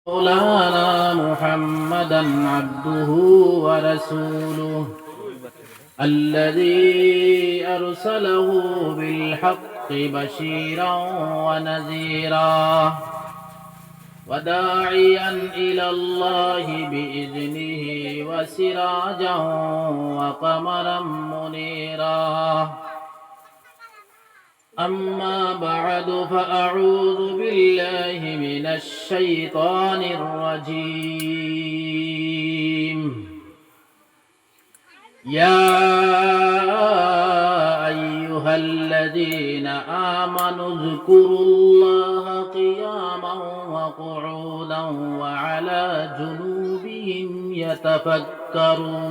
مولانا محمدا عبده ورسوله الذي أرسله بالحق بشيرا ونذيرا وداعيا إلى الله بإذنه وسراجا وقمرا منيرا. أما بعد فأعوذ بالله من الشيطان الرجيم. يا أيها الذين آمنوا اذكروا الله قياما وقعودا وعلى جنوبهم يتفكرون.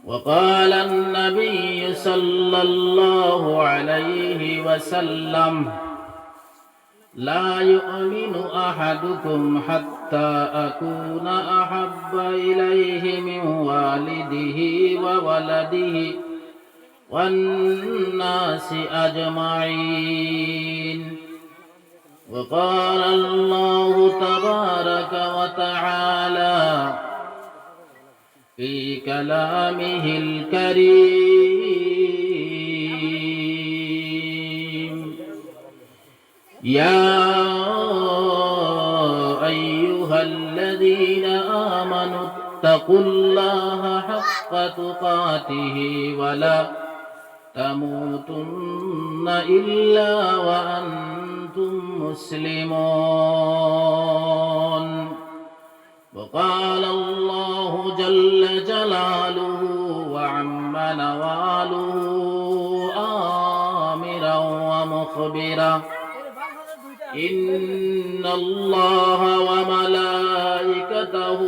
وقال النبي صلى الله عليه وسلم: لا يؤمن أحدكم حتى أكون أحب إليه من والده وولده والناس أجمعين. وقال الله تبارك وتعالى في كلامه الكريم: يا أيها الذين آمنوا اتقوا الله حق تقاته ولا تموتن إلا وأنتم مسلمون. وقال الله جل جلاله وعم نواله آمرا ومخبرا: إن الله وملائكته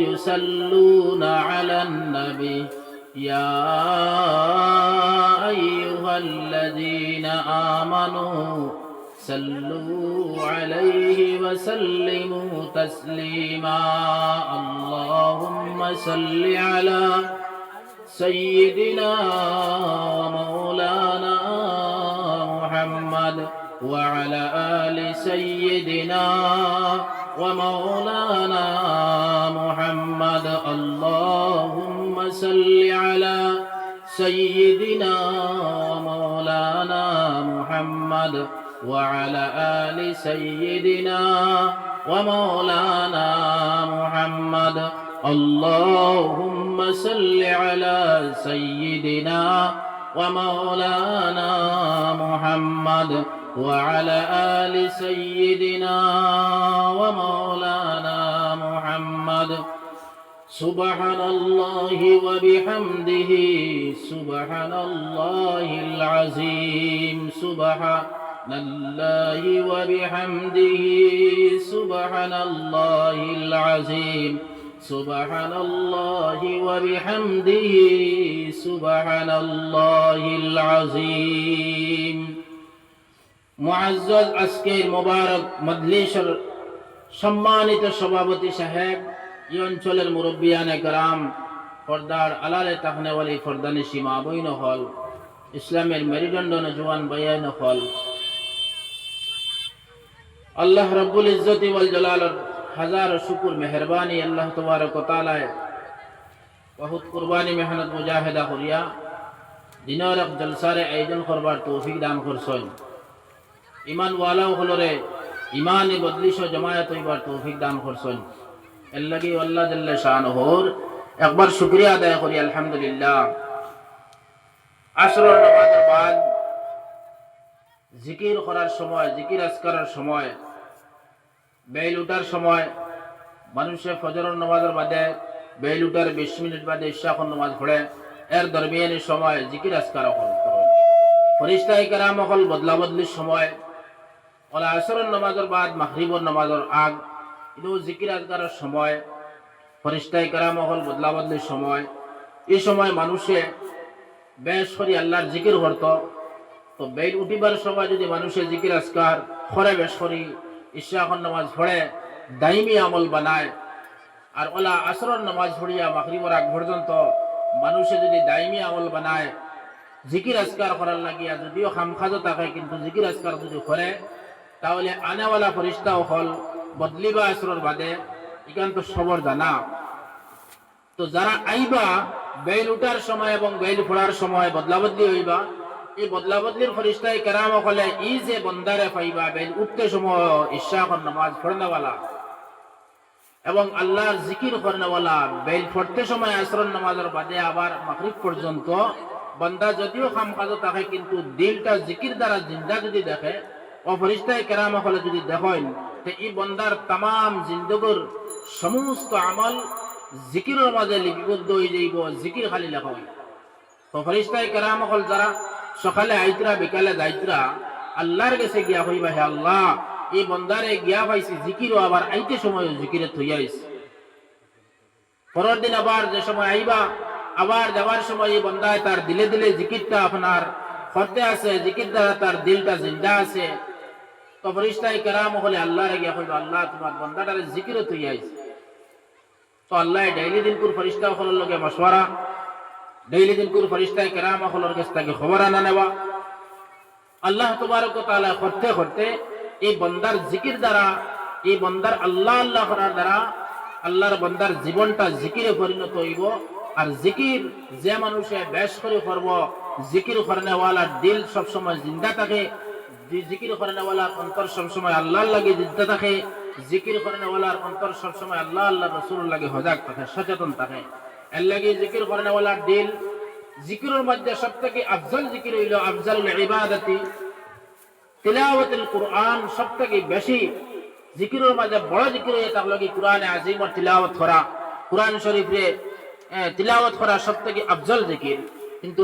يصلون على النبي يا أيها الذين آمنوا صلوا عليه وسلموا تسليما. اللهم صل على سيدنا ومولانا محمد وعلى آل سيدنا ومولانا محمد. اللهم صل على سيدنا ومولانا محمد وعلى آل سيدنا ومولانا محمد. اللهم صل على سيدنا ومولانا محمد وعلى آل سيدنا ومولانا محمد. سبحان الله وبحمده سبحان الله العظيم. سبحان الله وبحمده سبحان الله العظيم. سبحان الله وبحمده سبحان الله العظيم. মুআজ্জাজ আজকের মোবারক মজলিসের সম্মানিত সভাপতি সাহেব, এই অঞ্চলের মুরব্বিয়ানে کرام, পর্দার আলালে তাহনেওয়ালি ফরদানিশি মা বইন হল, ইসলামের মেরুদণ্ড নজওয়ান বয়ান হল, আল্লাহ রব্বুল ইজ্জতি ওয়াল জালালের হাজার শুকর মেহরবানি আল্লাহ তবারক ওয়া তাআলা বহুত কুরবানি মেহনত মুজাহিদা করিয়া দিনের এক জলসারে আয়োজন করবার তৌফিক দান করছেন। ইমান ওয়ালাও হলরে ইমানি বদলিশ জমায়েত হইবার তৌফিক দান করছেন। এর লাগি আল্লাহ জাল্লা শানুহুর একবার শুকরিয়া আদায় করি আলহামদুলিল্লাহ। আসরের নামাজের বাদ জিকির করার সময়, জিকির আজকারের সময়, বেল উঠার সময়, মানুষের ফজরের নামাজের বাদে বেল উঠার 20 মিনিট বাদে ইশার নামাজ পড়ে, এর দরমিয়ানি সময় জিকির আজকার করেন। ফেরেশতায়ে কেরাম হল বদলা বদলির সময়, ওলা আসরের নামাজের বাদ মাগরিবের নামাজের আগ, এটাও জিকির আজকারের সময়। ফেরেশতায়ে কেরাম হল বদলা বদলির সময়। এই সময় মানুষে বেশ করে আল্লাহর জিকির করত। তো বেল উঠিবার সময় যদি মানুষের জিকির আজকার করে বেশ করি ইশার নামাজ পড়ে দাইমি আমল বানায়, আর ওলা আসরের নামাজ পড়িয়া মাগরিবের আগ পর্যন্ত মানুষে যদি দাইমি আমল বানায়, জিকির আজকার করার লাগিয়া যদিও খামখাজো থাকে, কিন্তু জিকির আজকার যদি করে তাহলে আনেওয়ালা ফরিস্তাও হল বদলিবা আসরের বাদে এখান তো সবর জানা। তো যারা আইবা বেল উঠার সময় এবং বেল ফোড়ার সময় বদলাবদলি হইবা, এই বদলাবদলির ফরিস্তায় কেরাম হলে ই যে বন্দারে পাইবা বেল উঠতে সময় ইশাকর নামাজ পড়নেওয়ালা এবং আল্লাহর জিকির করনেওয়ালা, বেল ফোড়তে সময় আসরের নামাজের বাদে আবার মাগরিব পর্যন্ত বন্দা যদিও খামকাজ থাকে কিন্তু দিলটা জিকির দ্বারা জিন্দা যদি দেখে ও ফরিস্তায় কেরাম হলে যদি দেখেন তো এই বন্দার তাম জিন্দগর সমস্ত আমল জিকিরের মাঝে লিপিবদ্ধ হয়ে যাইব, জিকির খালি লেখা হইব। তো ফরিস্তায় কেরাম হল যারা সকালে আইতরা বিকালে যাইতরা আল্লাহর কাছে গিয়া হইবা, হে আল্লাহ এই বন্দারে গিয়া পাইছি জিকিরও আবার আইতে সময় জিকিরে থইয়া আইছে। পরের দিন আবার যে সময় আইবা আবার যাওয়ার সময় এই বন্দায় তার দিলে দিলে জিকিরটা আপনার করতে আছে, জিকির দ্বারা তার দিলটা জিন্দা আছে। তো ফরিস্তায় কেরাম হলে আল্লাহরে গিয়া কইবা, আল্লাহ তোমার বন্দাটারে জিকিরও থইয়া আইছে। তো আল্লাহ ডেইলি দিন কুর ফরিস্তা হলের লগে মশওয়ারা, ডেইলি দিন কুর ফরিস্তায় কেরাম হলের কাছ থেকে খবর আনা নেওয়া, আল্লাহ তবারক ওয়া তাআলা করতে করতে এই বন্দার জিকির দ্বারা, এই বন্দার আল্লাহ আল্লাহ করার দ্বারা আল্লাহর বন্দার জীবনটা জিকিরে পরিণত হইব। আর জিকির যে মানুষে বেশ করে করব, জিকির করনেওয়ালার দিল সবসময় জিন্দা থাকে, জিকির করনেওয়ালার অন্তর সবসময় আল্লাহর লাগে জিন্দা থাকে, জিকির করনেওয়ালার অন্তর সবসময় আল্লাহ আল্লাহ রাসূল লাগে সজাগ থাকে, সচেতন থাকে। এর লাগে জিকির করনেওয়ালার দিল, জিকিরের মধ্যে সবথেকে আফজল জিকির হইল আফজালুল ইবাদাতি তিলাওয়াতুল কুরআন। সবথেকে বেশি জিকিরের মাঝে বড় জিকির হয়ে থাকলো কি কুরআনে আজিমের তিলাওয়াত করা, কুরআন শরীফে তিলাওয়াত করা সবথেকে আফজল জিকির। কিন্তু